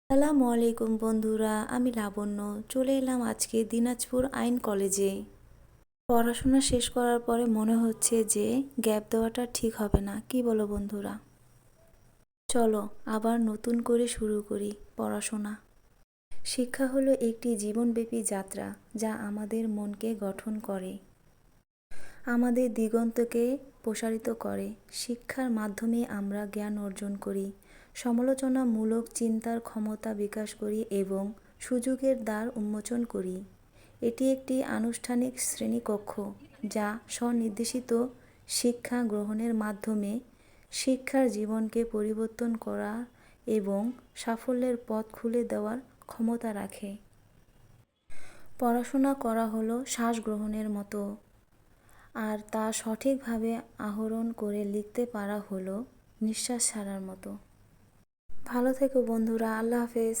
আসসালামু আলাইকুম বন্ধুরা, আমি লাবণ্য চলে এলাম আজকে দিনাজপুর আইন কলেজে। পড়াশোনা শেষ করার পরে মনে হচ্ছে যে গ্যাপ দেওয়াটা ঠিক হবে না, কি বলো বন্ধুরা? চলো আবার নতুন করে শুরু করি পড়াশোনা। শিক্ষা হলো একটি জীবনব্যাপী যাত্রা যা আমাদের মনকে গঠন করে, আমাদের দিগন্তকে প্রসারিত করে। শিক্ষার মাধ্যমে আমরা জ্ঞান অর্জন করি, সমালোচনামূলক চিন্তার ক্ষমতা বিকাশ করি এবং সুযোগের দ্বার উন্মোচন করি। এটি একটি আনুষ্ঠানিক শ্রেণীকক্ষ যা স্বনির্দেশিত শিক্ষা গ্রহণের মাধ্যমে শিক্ষার জীবনকে পরিবর্তন করা এবং সাফল্যের পথ খুলে দেওয়ার ক্ষমতা রাখে। পড়াশোনা করা হলো শ্বাস গ্রহণের মতো, আর তা সঠিকভাবে আহরণ করে লিখতে পারা হলো নিঃশ্বাস ছাড়ার মতো। ভালো থেকো বন্ধুরা, আল্লাহ হাফেজ।